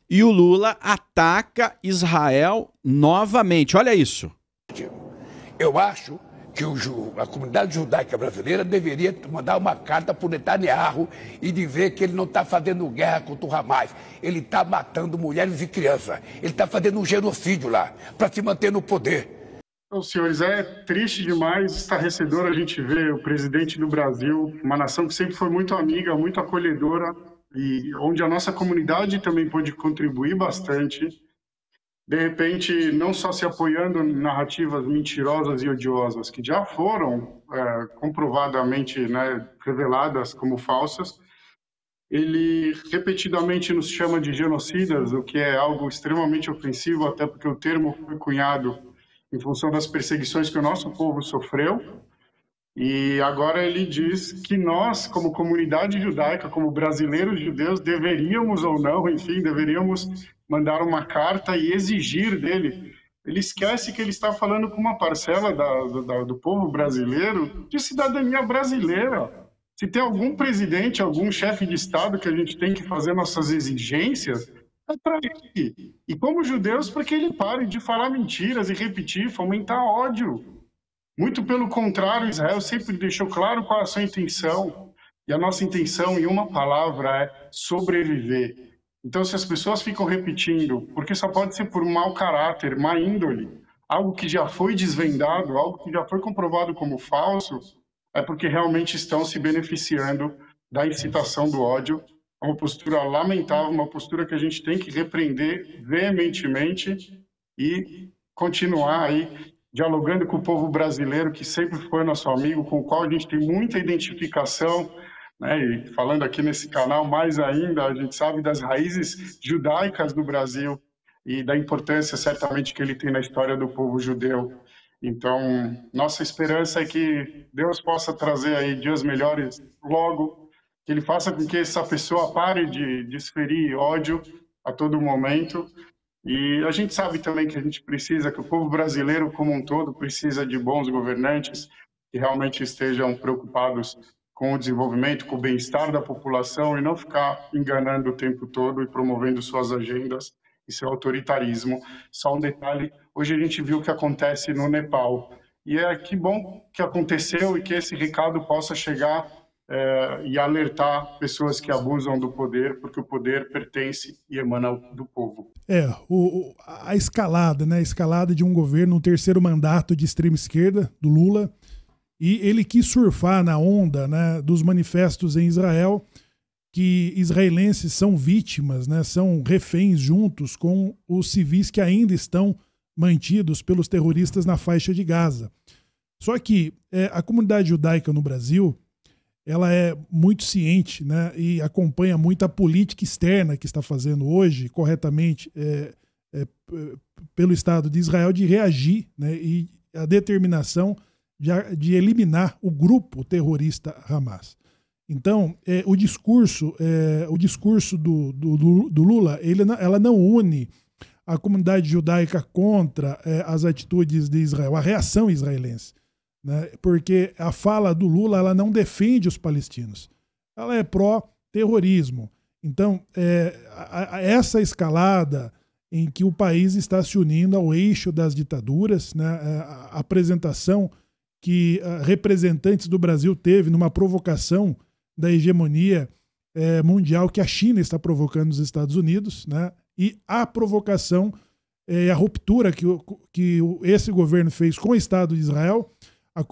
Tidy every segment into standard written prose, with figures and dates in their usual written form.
e o Lula ataca Israel novamente. Olha isso. Eu acho que a comunidade judaica brasileira deveria mandar uma carta para o Netanyahu e dizer que ele não está fazendo guerra contra o Hamas. Ele está matando mulheres e crianças. Ele está fazendo um genocídio lá, para se manter no poder. Então, senhores, é triste demais, estarrecedor a gente ver o presidente do Brasil, uma nação que sempre foi muito amiga, muito acolhedora, e onde a nossa comunidade também pôde contribuir bastante, de repente, não só se apoiando em narrativas mentirosas e odiosas, que já foram comprovadamente, né, reveladas como falsas, ele repetidamente nos chama de genocidas, o que é algo extremamente ofensivo, até porque o termo foi cunhado em função das perseguições que o nosso povo sofreu. E agora ele diz que nós, como comunidade judaica, como brasileiros judeus, deveríamos ou não, enfim, deveríamos mandar uma carta e exigir dele. Ele esquece que ele está falando com uma parcela do povo brasileiro de cidadania brasileira. Se tem algum presidente, algum chefe de Estado que a gente tem que fazer nossas exigências, é para ele. E como judeus, para que ele pare de falar mentiras e repetir, fomentar ódio. Muito pelo contrário, Israel sempre deixou claro qual é a sua intenção. E a nossa intenção, em uma palavra, é sobreviver. Então, se as pessoas ficam repetindo, porque só pode ser por mau caráter, má índole, algo que já foi desvendado, algo que já foi comprovado como falso, é porque realmente estão se beneficiando da incitação do ódio. É uma postura lamentável, uma postura que a gente tem que repreender veementemente e continuar aí dialogando com o povo brasileiro, que sempre foi nosso amigo, com o qual a gente tem muita identificação, né? E falando aqui nesse canal, mais ainda, a gente sabe das raízes judaicas do Brasil e da importância, certamente, que ele tem na história do povo judeu. Então, nossa esperança é que Deus possa trazer aí dias melhores logo, que ele faça com que essa pessoa pare de desferir ódio a todo momento. E a gente sabe também que a gente precisa, que o povo brasileiro como um todo precisa de bons governantes que realmente estejam preocupados com o desenvolvimento, com o bem-estar da população e não ficar enganando o tempo todo e promovendo suas agendas e seu autoritarismo. Só um detalhe, hoje a gente viu o que acontece no Nepal. E é que bom que aconteceu e que esse recado possa chegar e alertar pessoas que abusam do poder, porque o poder pertence e emana do povo. A escalada, né? A escalada de um governo, um terceiro mandato de extrema esquerda, do Lula, e ele quis surfar na onda, né, dos manifestos em Israel, que israelenses são vítimas, né, são reféns juntos com os civis que ainda estão mantidos pelos terroristas na faixa de Gaza. Só que a comunidade judaica no Brasil, ela é muito ciente, né, e acompanha muito a política externa que está fazendo hoje, corretamente, pelo Estado de Israel, de reagir, né, e a determinação de eliminar o grupo terrorista Hamas. Então, o discurso do Lula, ela não une a comunidade judaica contra as atitudes de Israel, a reação israelense, né? Porque a fala do Lula, ela não defende os palestinos, ela é pró-terrorismo. Então, essa escalada em que o país está se unindo ao eixo das ditaduras, né? A apresentação que representantes do Brasil teve numa provocação da hegemonia mundial que a China está provocando nos Estados Unidos, né? E a provocação e a ruptura que esse governo fez com o Estado de Israel,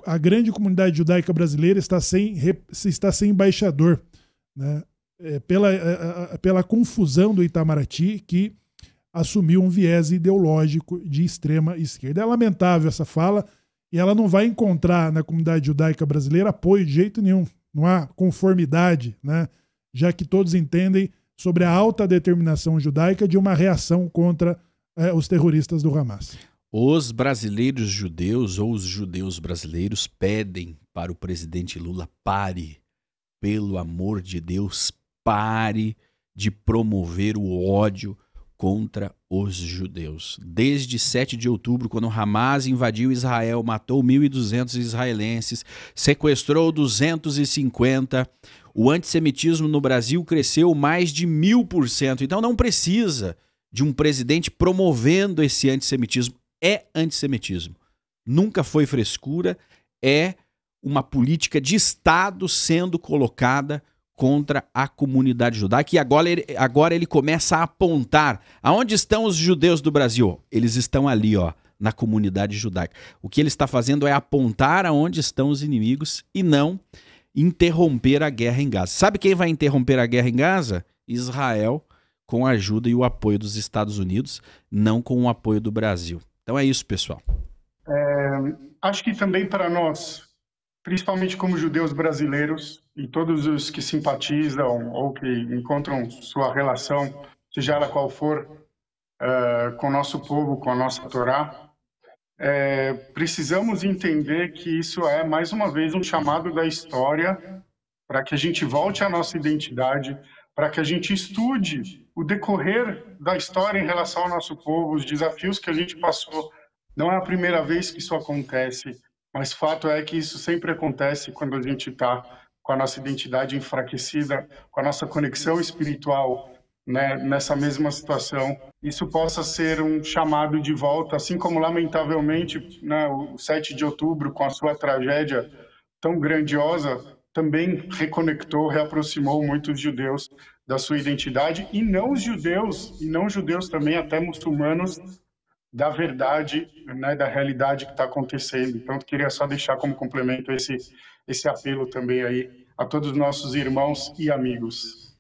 a grande comunidade judaica brasileira está sem embaixador, né? Pela confusão do Itamaraty, que assumiu um viés ideológico de extrema esquerda. É lamentável essa fala, e ela não vai encontrar na comunidade judaica brasileira apoio de jeito nenhum. Não há conformidade, né? Já que todos entendem sobre a alta determinação judaica de uma reação contra os terroristas do Hamas. Os brasileiros judeus ou os judeus brasileiros pedem para o presidente Lula: pare, pelo amor de Deus, pare de promover o ódio contra os judeus. Desde 7 de outubro, quando Hamas invadiu Israel, matou 1.200 israelenses, sequestrou 250, O antissemitismo no Brasil cresceu mais de 1000%. Então não precisa de um presidente promovendo esse antissemitismo. É antissemitismo. Nunca foi frescura, é uma política de Estado sendo colocada contra a comunidade judaica. E agora ele começa a apontar. Aonde estão os judeus do Brasil? Eles estão ali, ó, na comunidade judaica. O que ele está fazendo é apontar aonde estão os inimigos e não interromper a guerra em Gaza. Sabe quem vai interromper a guerra em Gaza? Israel, com a ajuda e o apoio dos Estados Unidos, não com o apoio do Brasil. Então é isso, pessoal. Acho que também para nós, principalmente como judeus brasileiros e todos os que simpatizam ou que encontram sua relação, seja ela qual for, com o nosso povo, com a nossa Torá, precisamos entender que isso é, mais uma vez, um chamado da história para que a gente volte à nossa identidade, para que a gente estude o decorrer da história em relação ao nosso povo, os desafios que a gente passou. Não é a primeira vez que isso acontece, mas fato é que isso sempre acontece quando a gente está com a nossa identidade enfraquecida, com a nossa conexão espiritual, né, nessa mesma situação. Isso possa ser um chamado de volta, assim como, lamentavelmente, né, o 7 de outubro, com a sua tragédia tão grandiosa, também reconectou, reaproximou muitos judeus da sua identidade, e não judeus também, até muçulmanos, da verdade, né, da realidade que está acontecendo. Então, eu queria só deixar como complemento esse apelo também aí a todos os nossos irmãos e amigos.